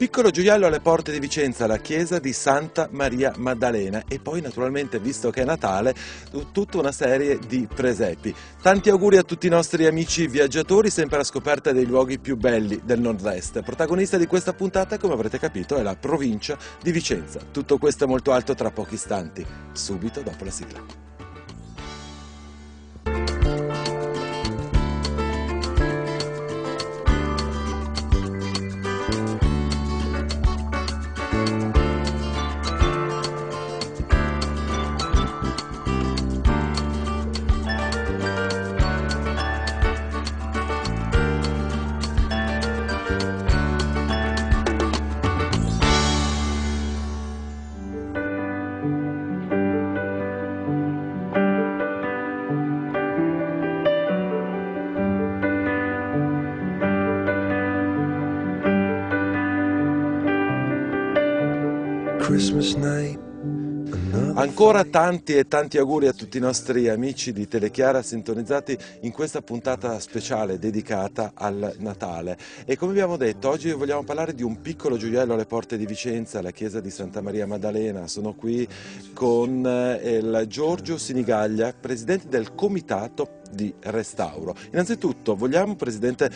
piccolo gioiello alle porte di Vicenza, la chiesa di Santa Maria Maddalena, e poi naturalmente, visto che è Natale, tutta una serie di presepi. Tanti auguri a tutti i nostri amici viaggiatori, sempre alla scoperta dei luoghi più belli del nord-est. Protagonista di questa puntata, come avrete capito, è la provincia di Vicenza. Tutto questo è molto alto tra pochi istanti, subito dopo la sigla. Ancora tanti e tanti auguri a tutti i nostri amici di Telechiara sintonizzati in questa puntata speciale dedicata al Natale. E come abbiamo detto, oggi vogliamo parlare di un piccolo gioiello alle porte di Vicenza, la chiesa di Santa Maria Maddalena. Sono qui con il Giorgio Sinigaglia, presidente del comitato di restauro. Innanzitutto vogliamo, Presidente,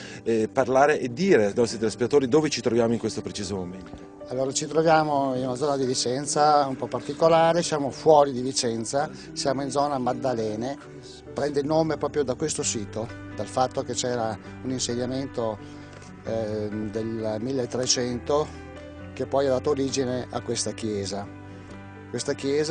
parlare e dire ai nostri telespettatori dove ci troviamo in questo preciso momento. Allora, ci troviamo in una zona di Vicenza un po' particolare, siamo fuori di Vicenza, siamo in zona Maddalene, prende il nome proprio da questo sito, dal fatto che c'era un insediamento del 1300 che poi ha dato origine a questa chiesa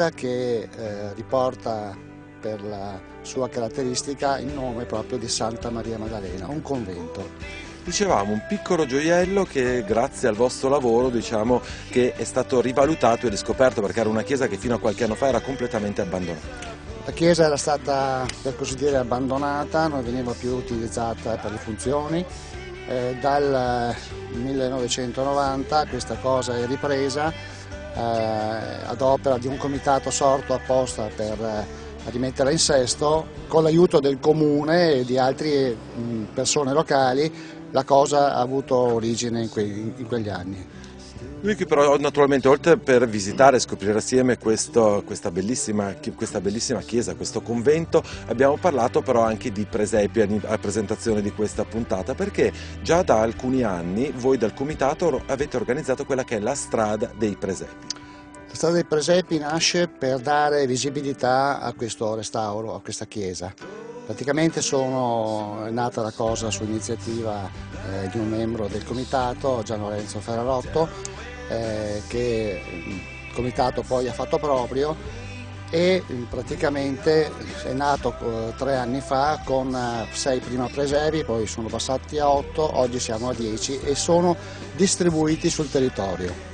che riporta per la sua caratteristica il nome proprio di Santa Maria Maddalena, un convento. Dicevamo, un piccolo gioiello che grazie al vostro lavoro, diciamo, che è stato rivalutato e riscoperto, perché era una chiesa che fino a qualche anno fa era completamente abbandonata. La chiesa era stata, per così dire, abbandonata, non veniva più utilizzata per le funzioni. Dal 1990 questa cosa è ripresa ad opera di un comitato sorto apposta per rimetterla in sesto, con l'aiuto del comune e di altre persone locali. La cosa ha avuto origine in quegli anni. Noi qui però naturalmente, oltre per visitare e scoprire assieme questa bellissima chiesa, questo convento, abbiamo parlato però anche di presepi a presentazione di questa puntata, perché già da alcuni anni voi dal comitato avete organizzato quella che è la strada dei presepi. La strada dei presepi nasce per dare visibilità a questo restauro, a questa chiesa. Praticamente è nata la cosa su iniziativa di un membro del comitato, Gian Lorenzo Ferrarotto, che il comitato poi ha fatto proprio, e praticamente è nato 3 anni fa con 6 prima presepi, poi sono passati a 8, oggi siamo a 10 e sono distribuiti sul territorio.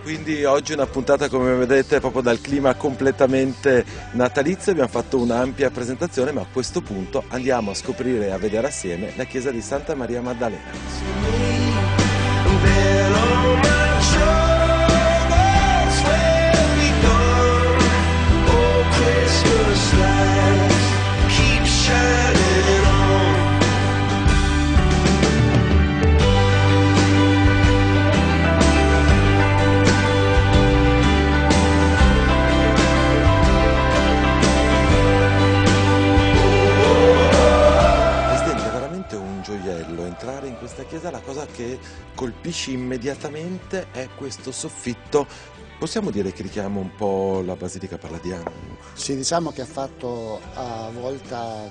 Quindi oggi è una puntata, come vedete, proprio dal clima completamente natalizio. Abbiamo fatto un'ampia presentazione, ma a questo punto andiamo a scoprire e a vedere assieme la chiesa di Santa Maria Maddalena. Entrare in questa chiesa, la cosa che colpisce immediatamente è questo soffitto. Possiamo dire che richiama un po' la Basilica Palladiana? Sì, diciamo che ha fatto a volta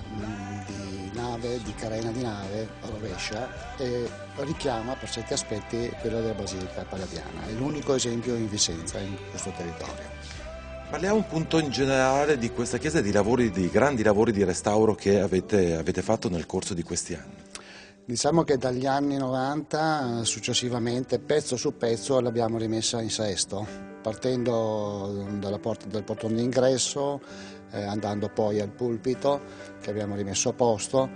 di nave, di carena di nave, a rovescia, e richiama per certi aspetti quella della Basilica Palladiana. È l'unico esempio in Vicenza, in questo territorio. Parliamo un punto in generale di questa chiesa e di grandi lavori di restauro che avete fatto nel corso di questi anni. Diciamo che dagli anni 90 successivamente, pezzo su pezzo, l'abbiamo rimessa in sesto, partendo dal portone d'ingresso, andando poi al pulpito che abbiamo rimesso a posto,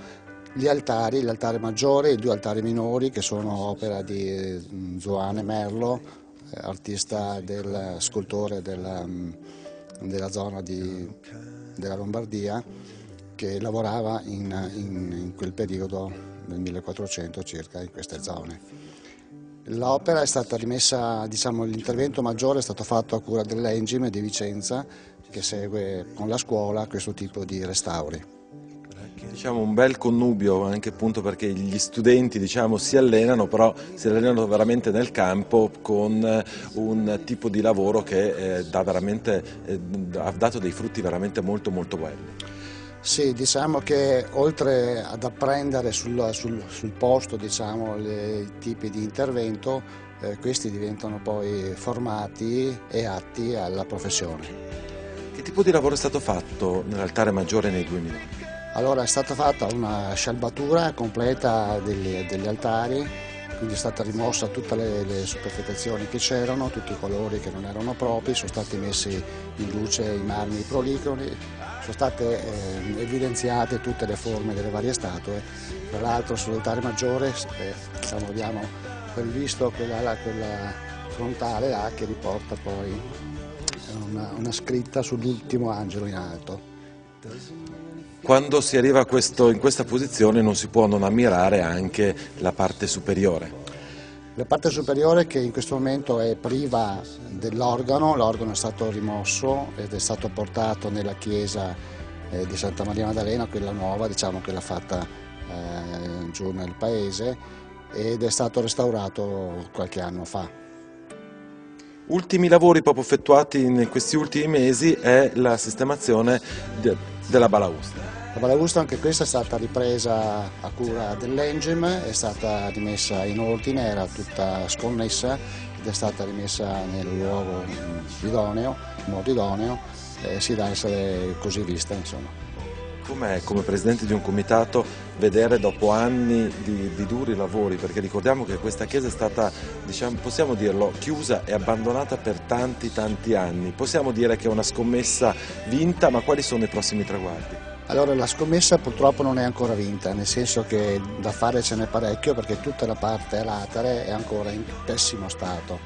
gli altari, l'altare maggiore e i 2 altari minori che sono opera di Zoane Merlo, artista scultore della zona della Lombardia, che lavorava in quel periodo nel 1400 circa in queste zone. L'opera è stata rimessa, diciamo, l'intervento maggiore è stato fatto a cura dell'Engim di Vicenza, che segue con la scuola questo tipo di restauri. Diciamo un bel connubio anche appunto perché gli studenti diciamo si allenano, però si allenano veramente nel campo con un tipo di lavoro che ha dato dei frutti veramente molto molto belli. Sì, diciamo che oltre ad apprendere sul posto, diciamo, i tipi di intervento, questi diventano poi formati e atti alla professione. Che tipo di lavoro è stato fatto nell'altare maggiore nei 2 minuti? Allora è stata fatta una scialbatura completa degli altari, quindi è stata rimossa tutte le superfetazioni che c'erano, tutti i colori che non erano propri, sono stati messi in luce i marmi prolicroni, sono state evidenziate tutte le forme delle varie statue. Tra l'altro sull'altare maggiore diciamo, abbiamo previsto quella frontale là, che riporta poi una scritta sull'ultimo angelo in alto. Quando si arriva in questa posizione non si può non ammirare anche la parte superiore. La parte superiore che in questo momento è priva dell'organo, l'organo è stato rimosso ed è stato portato nella chiesa di Santa Maria Maddalena, quella nuova, diciamo quella fatta giù nel paese, ed è stato restaurato qualche anno fa. Ultimi lavori proprio effettuati in questi ultimi mesi è la sistemazione della balaustra. La balaustra anche questa è stata ripresa a cura dell'Engim, è stata rimessa in ordine, era tutta sconnessa ed è stata rimessa nel luogo idoneo, in modo idoneo, sì da essere così vista, insomma. Com'è come presidente di un comitato vedere dopo anni di duri lavori, perché ricordiamo che questa chiesa è stata, diciamo, possiamo dirlo, chiusa e abbandonata per tanti anni, possiamo dire che è una scommessa vinta, ma quali sono i prossimi traguardi? Allora la scommessa purtroppo non è ancora vinta, nel senso che da fare ce n'è parecchio perché tutta la parte latere è ancora in pessimo stato.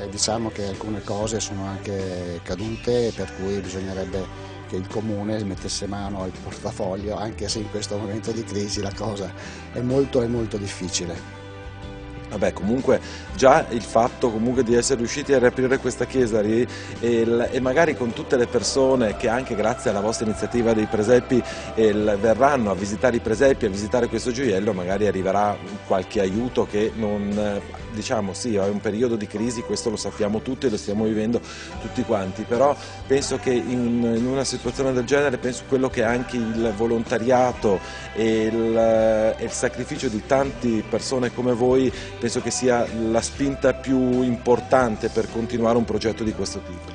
Diciamo che alcune cose sono anche cadute, per cui bisognerebbe che il comune mettesse mano al portafoglio, anche se in questo momento di crisi la cosa è molto difficile. Vabbè, comunque già il fatto comunque di essere riusciti a riaprire questa chiesa e magari con tutte le persone che anche grazie alla vostra iniziativa dei presepi verranno a visitare i presepi, a visitare questo gioiello, magari arriverà qualche aiuto che non, diciamo sì, è un periodo di crisi, questo lo sappiamo tutti e lo stiamo vivendo tutti quanti, però penso che in una situazione del genere, penso quello che è anche il volontariato e il sacrificio di tante persone come voi, penso che sia la spinta più importante per continuare un progetto di questo tipo.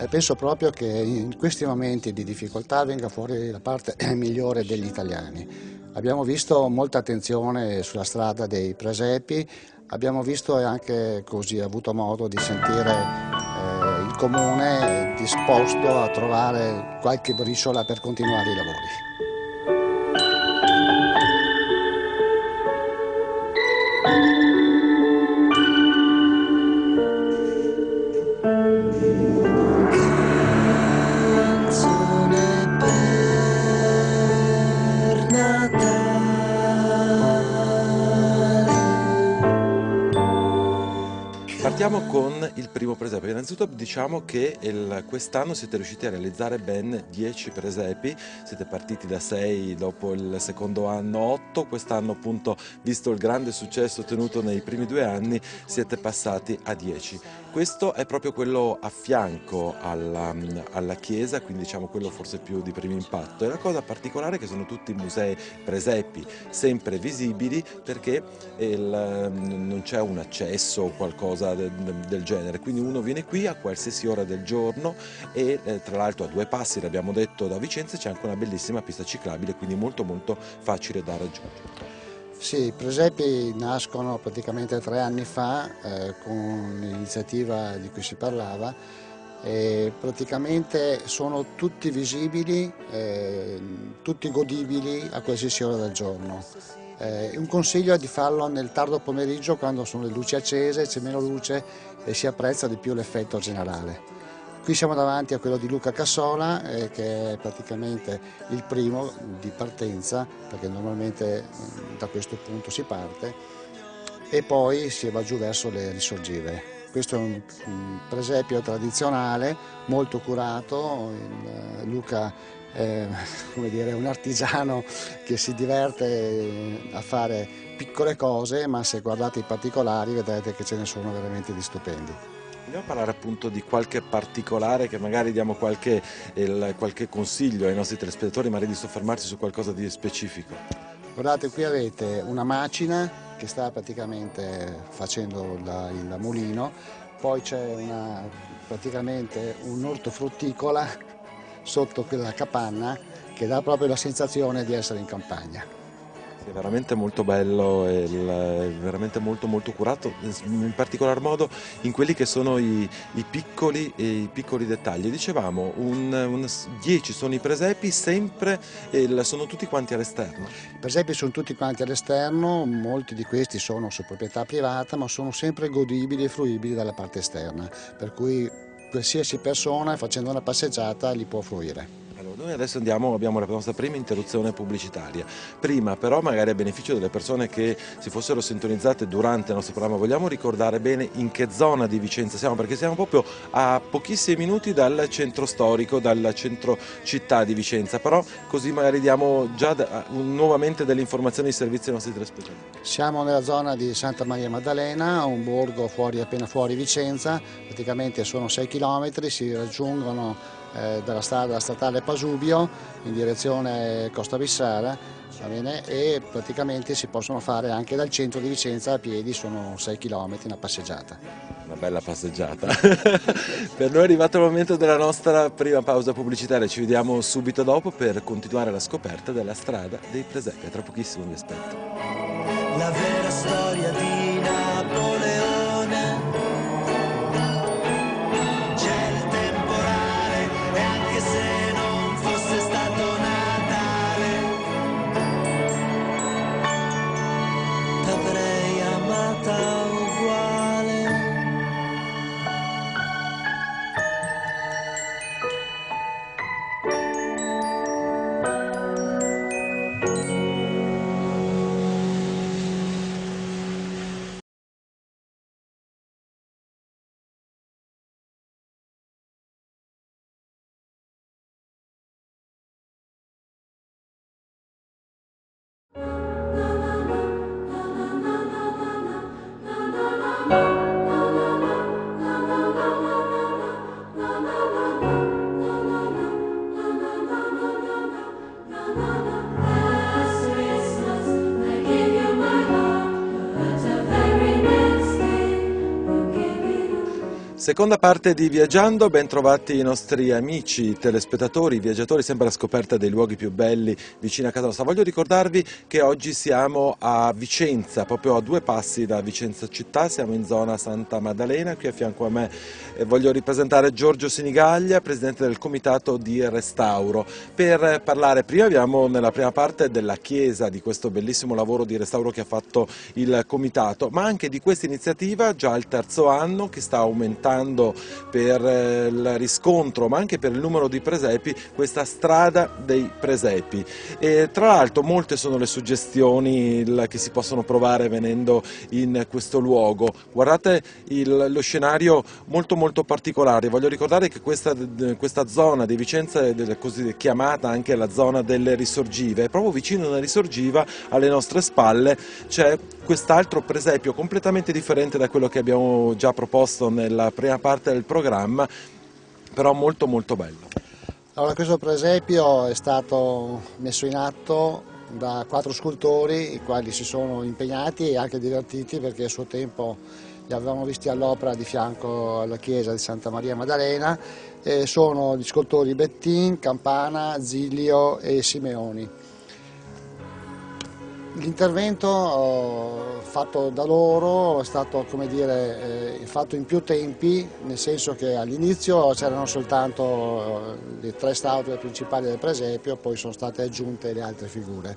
Penso proprio che in questi momenti di difficoltà venga fuori la parte migliore degli italiani. Abbiamo visto molta attenzione sulla strada dei presepi, abbiamo visto e anche così avuto modo di sentire il comune disposto a trovare qualche briciola per continuare i lavori. Partiamo con il primo presepe. Innanzitutto diciamo che quest'anno siete riusciti a realizzare ben 10 presepi, siete partiti da 6, dopo il secondo anno 8, quest'anno appunto, visto il grande successo ottenuto nei primi 2 anni, siete passati a 10. Questo è proprio quello a fianco alla chiesa, quindi diciamo quello forse più di primo impatto. E la cosa particolare è che sono tutti musei presepi, sempre visibili, perché non c'è un accesso o qualcosa del genere, quindi uno viene qui a qualsiasi ora del giorno e tra l'altro a 2 passi, l'abbiamo detto, da Vicenza c'è anche una bellissima pista ciclabile, quindi molto facile da raggiungere. Sì, i presepi nascono praticamente 3 anni fa con l'iniziativa di cui si parlava e praticamente sono tutti visibili, tutti godibili a qualsiasi ora del giorno. Un consiglio è di farlo nel tardo pomeriggio quando sono le luci accese, c'è meno luce e si apprezza di più l'effetto generale. Qui siamo davanti a quello di Luca Cassola che è praticamente il primo di partenza, perché normalmente da questo punto si parte, e poi si va giù verso le risorgive. Questo è un presepio tradizionale, molto curato. Luca è, come dire, un artigiano che si diverte a fare piccole cose, ma se guardate i particolari vedrete che ce ne sono veramente di stupendi. Vogliamo parlare appunto di qualche particolare, che magari diamo qualche consiglio ai nostri telespettatori, magari di soffermarsi su qualcosa di specifico. Guardate, qui avete una macina che sta praticamente facendo il mulino, poi c'è praticamente un ortofrutticola sotto quella capanna che dà proprio la sensazione di essere in campagna. È veramente molto bello e veramente molto molto curato, in particolar modo in quelli che sono i piccoli dettagli. Dicevamo, 10 sono i presepi, sempre sono tutti quanti all'esterno. I presepi sono tutti quanti all'esterno, molti di questi sono su proprietà privata, ma sono sempre godibili e fruibili dalla parte esterna, per cui qualsiasi persona facendo una passeggiata li può fruire. Noi adesso abbiamo la nostra prima interruzione pubblicitaria. Prima però, magari a beneficio delle persone che si fossero sintonizzate durante il nostro programma, vogliamo ricordare bene in che zona di Vicenza siamo, perché siamo proprio a pochissimi minuti dal centro storico, dal centro città di Vicenza, però così magari diamo già nuovamente delle informazioni di servizio ai nostri telespettatori. Siamo nella zona di Santa Maria Maddalena, un borgo appena fuori Vicenza, praticamente sono 6 km, si raggiungono dalla strada statale Pasubio in direzione Costa Bissara, va bene? E praticamente si possono fare anche dal centro di Vicenza a piedi, sono 6 km, una passeggiata. Una bella passeggiata. Per noi è arrivato il momento della nostra prima pausa pubblicitaria, ci vediamo subito dopo per continuare la scoperta della strada dei presepi. Tra pochissimo vi aspetto. La vera storia di Napoleone. C'è il temporale e anche se non fosse stato Natale t'avrei amata uguale. Seconda parte di Viaggiando, ben trovati i nostri amici telespettatori, viaggiatori, sempre alla scoperta dei luoghi più belli vicino a casa nostra. Voglio ricordarvi che oggi siamo a Vicenza, proprio a 2 passi da Vicenza città, siamo in zona Santa Maddalena, qui a fianco a me voglio ripresentare Giorgio Sinigaglia, presidente del comitato di restauro, per parlare. Prima abbiamo nella prima parte della chiesa, di questo bellissimo lavoro di restauro che ha fatto il comitato, ma anche di questa iniziativa già al 3° anno che sta aumentando per il riscontro ma anche per il numero di presepi, questa strada dei presepi. E tra l'altro molte sono le suggestioni che si possono provare venendo in questo luogo. Guardate lo scenario molto particolare. Voglio ricordare che questa zona di Vicenza è così chiamata anche la zona delle risorgive, e proprio vicino a una risorgiva alle nostre spalle c'è quest'altro presepio completamente differente da quello che abbiamo già proposto nella prima parte del programma, però molto bello. Allora, questo presepio è stato messo in atto da 4 scultori, i quali si sono impegnati e anche divertiti, perché a suo tempo li avevamo visti all'opera di fianco alla chiesa di Santa Maria Maddalena. Sono gli scultori Bettin, Campana, Zilio e Simeoni. L'intervento fatto da loro è stato, come dire, fatto in più tempi, nel senso che all'inizio c'erano soltanto le 3 statue principali del presepio, poi sono state aggiunte le altre figure.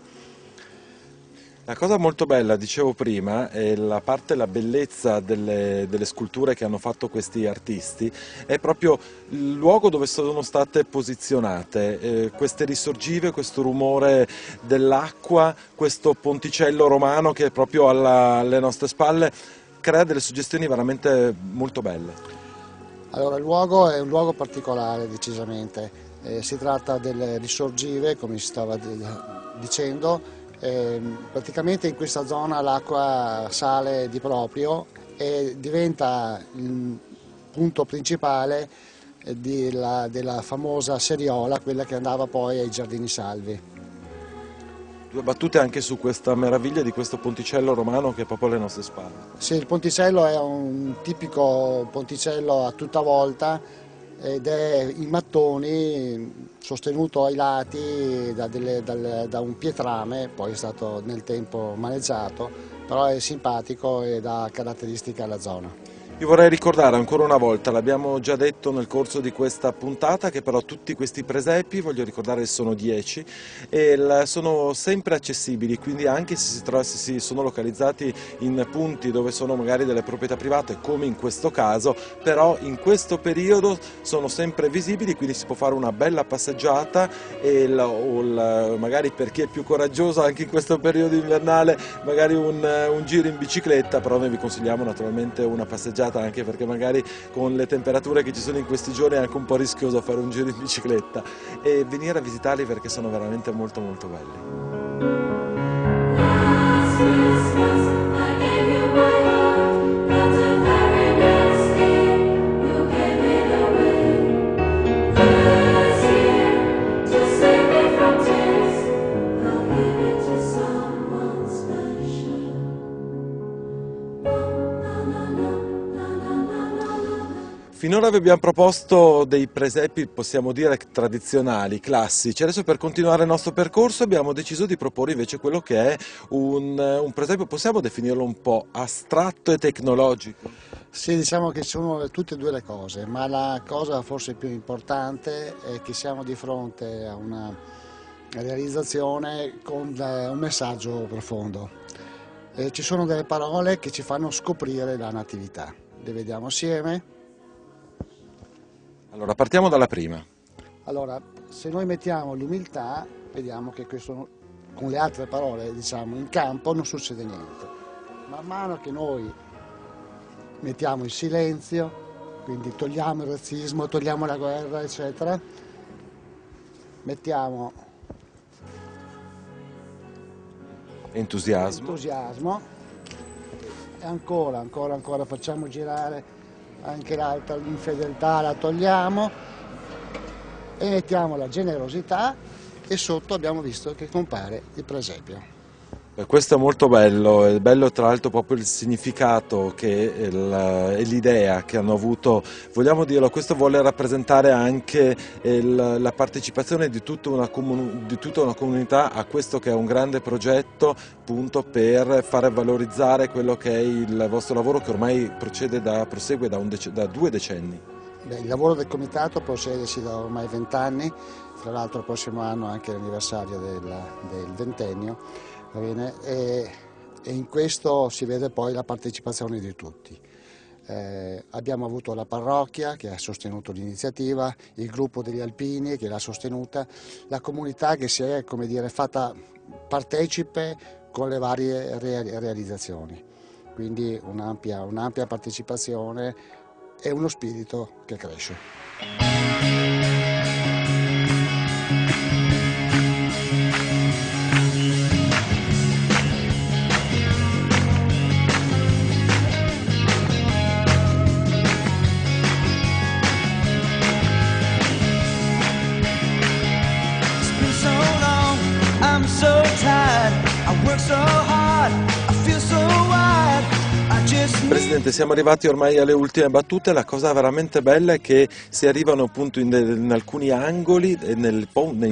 La cosa molto bella, dicevo prima, è la bellezza delle sculture che hanno fatto questi artisti, è proprio il luogo dove sono state posizionate, queste risorgive, questo rumore dell'acqua, questo ponticello romano che è proprio alle nostre spalle, crea delle suggestioni veramente molto belle. Allora, il luogo è un luogo particolare, decisamente. Si tratta delle risorgive, come si stava dicendo. Praticamente in questa zona l'acqua sale di proprio e diventa il punto principale della famosa Seriola, quella che andava poi ai Giardini Salvi. Due battute anche su questa meraviglia di questo ponticello romano che è proprio alle nostre spalle. Sì, il ponticello è un tipico ponticello a tutta volta ed è in mattoni, sostenuto ai lati da un pietrame, poi è stato nel tempo maneggiato, però è simpatico e dà caratteristiche alla zona. Io vorrei ricordare ancora una volta, l'abbiamo già detto nel corso di questa puntata, che però tutti questi presepi, voglio ricordare che sono 10, e sono sempre accessibili, quindi anche se si sono localizzati in punti dove sono magari delle proprietà private, come in questo caso, però in questo periodo sono sempre visibili, quindi si può fare una bella passeggiata e magari per chi è più coraggioso anche in questo periodo invernale, magari un giro in bicicletta, però noi vi consigliamo naturalmente una passeggiata, anche perché magari con le temperature che ci sono in questi giorni è anche un po' rischioso fare un giro in bicicletta, e venire a visitarli perché sono veramente molto molto belli. Finora vi abbiamo proposto dei presepi, possiamo dire, tradizionali, classici. Adesso, per continuare il nostro percorso, abbiamo deciso di proporre invece quello che è un presepio, possiamo definirlo un po' astratto e tecnologico. Sì, diciamo che sono tutte e due le cose, ma la cosa forse più importante è che siamo di fronte a una realizzazione con un messaggio profondo. Ci sono delle parole che ci fanno scoprire la natività. Le vediamo assieme? Allora, partiamo dalla prima. Allora, se noi mettiamo l'umiltà, vediamo che questo, con le altre parole, diciamo, in campo non succede niente. Man mano che noi mettiamo il silenzio, quindi togliamo il razzismo, togliamo la guerra, eccetera, mettiamo Entusiasmo. E ancora facciamo girare anche l'altra, l'infedeltà la togliamo e mettiamo la generosità, e sotto abbiamo visto che compare il presepio. Questo è molto bello, è bello tra l'altro proprio il significato e l'idea che hanno avuto, vogliamo dirlo, questo vuole rappresentare anche la partecipazione di tutta una comunità a questo che è un grande progetto, appunto, per fare valorizzare quello che è il vostro lavoro, che ormai prosegue da 2 decenni. Beh, il lavoro del comitato prosegue da ormai 20 anni, tra l'altro il prossimo anno è anche l'anniversario del ventennio. Va bene? E in questo si vede poi la partecipazione di tutti. Abbiamo avuto la parrocchia che ha sostenuto l'iniziativa, il gruppo degli alpini che l'ha sostenuta, la comunità che si è, come dire, fatta partecipe con le varie realizzazioni. Quindi un'ampia partecipazione e uno spirito che cresce. Presidente, siamo arrivati ormai alle ultime battute. La cosa veramente bella è che si arrivano appunto in alcuni angoli e nei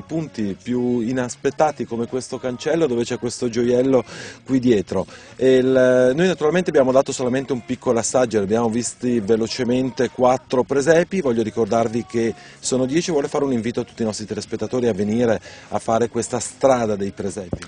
punti più inaspettati, come questo cancello dove c'è questo gioiello qui dietro. Noi naturalmente abbiamo dato solamente un piccolo assaggio, abbiamo visti velocemente 4 presepi. Voglio ricordarvi che sono 10, vuole fare un invito a tutti i nostri telespettatori a venire a fare questa strada dei presepi.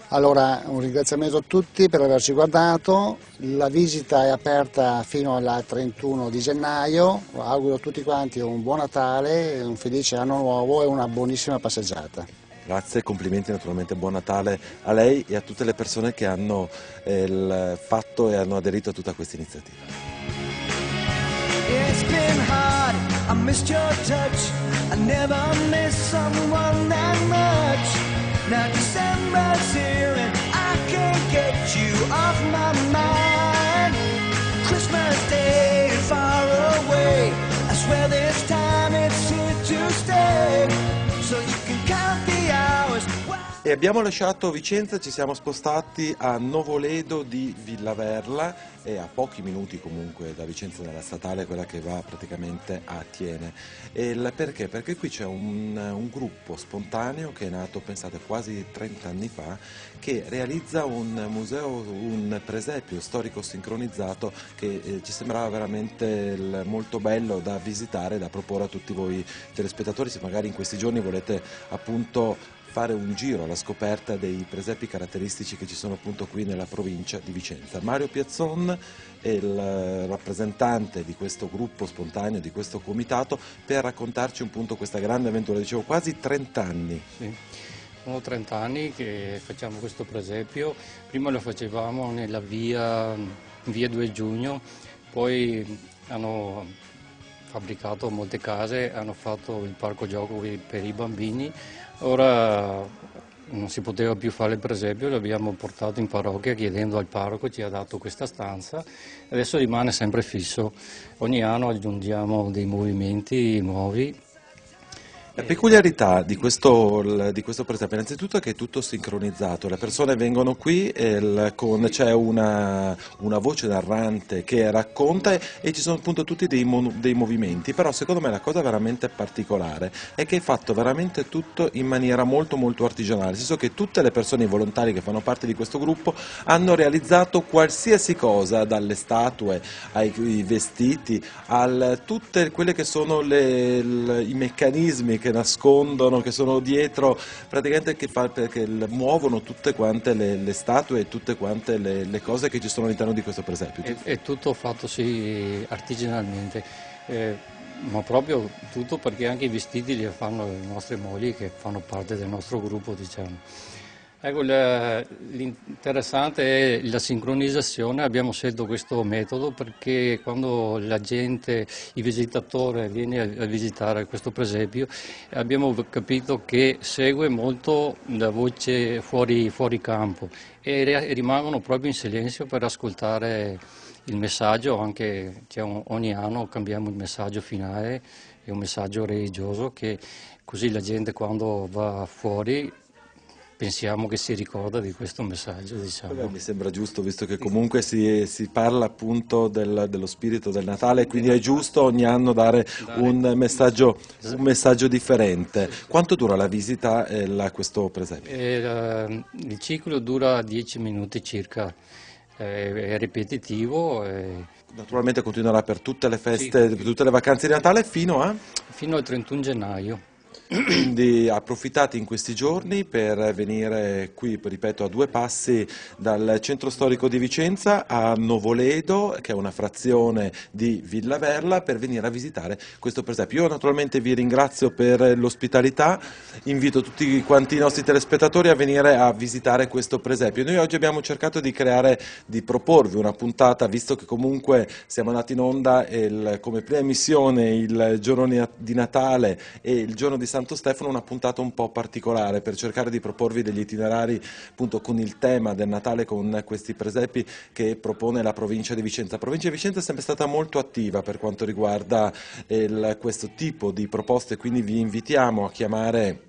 Allora, un ringraziamento a tutti per averci guardato, la visita è aperta fino al 31 di gennaio, auguro a tutti quanti un buon Natale, un felice anno nuovo e una buonissima passeggiata. Grazie, complimenti naturalmente, buon Natale a lei e a tutte le persone che hanno fatto e hanno aderito a tutta questa iniziativa. It's been hard, I missed your touch. I never miss someone that much. Now December's here and I can't get you off my mind. Christmas Day is far away. I swear this time it's here to stay. So you can count the hours. E abbiamo lasciato Vicenza, ci siamo spostati a Novoledo di Villaverla, e a pochi minuti comunque da Vicenza, nella statale, quella che va praticamente a Thiene. Perché? Perché qui c'è un gruppo spontaneo che è nato, pensate, quasi 30 anni fa, che realizza un museo, un presepio storico sincronizzato che ci sembrava veramente molto bello da visitare, da proporre a tutti voi telespettatori, se magari in questi giorni volete appunto fare un giro alla scoperta dei presepi caratteristici che ci sono appunto qui nella provincia di Vicenza. Mario Piazzon è il rappresentante di questo gruppo spontaneo, di questo comitato, per raccontarci appunto questa grande avventura, dicevo quasi 30 anni. Sì. Sono 30 anni che facciamo questo presepio, prima lo facevamo nella via 2 Giugno, poi hanno fabbricato molte case, hanno fatto il parco gioco per i bambini, ora non si poteva più fare il presepio, l'abbiamo portato in parrocchia chiedendo al parroco, ci ha dato questa stanza, adesso rimane sempre fisso, ogni anno aggiungiamo dei movimenti nuovi. La peculiarità di questo presepio innanzitutto è che è tutto sincronizzato, le persone vengono qui e c'è una voce narrante che racconta e ci sono appunto tutti dei movimenti, però secondo me la cosa veramente particolare è che è fatto veramente tutto in maniera molto molto artigianale, nel senso che tutte le persone, i volontari che fanno parte di questo gruppo, hanno realizzato qualsiasi cosa, dalle statue ai vestiti, a tutte quelle che sono i meccanismi che nascondono, che sono dietro, praticamente che muovono tutte quante le statue e tutte quante le cose che ci sono all'interno di questo presepio. È tutto fatto sì artigianalmente, ma proprio tutto, perché anche i vestiti li fanno le nostre mogli che fanno parte del nostro gruppo, diciamo. Ecco, l'interessante è la sincronizzazione, abbiamo scelto questo metodo perché quando la gente, il visitatore viene a visitare questo presepio, abbiamo capito che segue molto la voce fuori campo e rimangono proprio in silenzio per ascoltare il messaggio, anche ogni anno cambiamo il messaggio finale, è un messaggio religioso che così la gente quando va fuori pensiamo che si ricorda di questo messaggio, diciamo. Mi sembra giusto, visto che comunque si parla appunto dello spirito del Natale, quindi è giusto ogni anno dare un messaggio differente. Quanto dura la visita a questo presepio? Il ciclo dura 10 minuti circa, è ripetitivo. Naturalmente continuerà per tutte le feste, per tutte le vacanze di Natale fino al 31 gennaio. Quindi approfittate in questi giorni per venire qui, ripeto, a 2 passi dal centro storico di Vicenza, a Novoledo, che è una frazione di Villaverla, per venire a visitare questo presepio. Io naturalmente vi ringrazio per l'ospitalità, invito tutti quanti i nostri telespettatori a venire a visitare questo presepio. Noi oggi abbiamo cercato di proporvi una puntata, visto che comunque siamo andati in onda come prima emissione il giorno di Natale e il giorno di Santo Stefano, una puntata un po' particolare per cercare di proporvi degli itinerari appunto con il tema del Natale, con questi presepi che propone la provincia di Vicenza. La provincia di Vicenza è sempre stata molto attiva per quanto riguarda questo tipo di proposte, quindi vi invitiamo a chiamare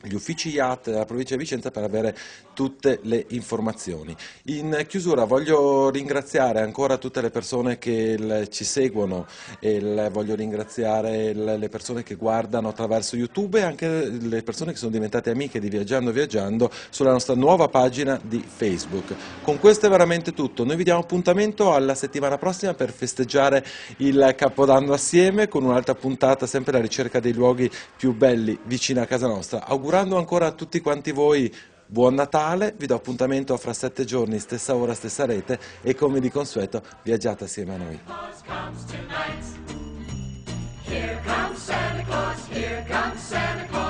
gli uffici IAT della provincia di Vicenza per avere tutte le informazioni. In chiusura voglio ringraziare ancora tutte le persone che ci seguono e voglio ringraziare le persone che guardano attraverso YouTube e anche le persone che sono diventate amiche di Viaggiando sulla nostra nuova pagina di Facebook. Con questo è veramente tutto, noi vi diamo appuntamento alla settimana prossima per festeggiare il Capodanno assieme con un'altra puntata sempre alla ricerca dei luoghi più belli vicino a casa nostra. Augurando ancora a tutti quanti voi buon Natale, vi do appuntamento fra 7 giorni, stessa ora, stessa rete, e come di consueto viaggiate assieme a noi. Here comes Santa Claus, here comes Santa Claus.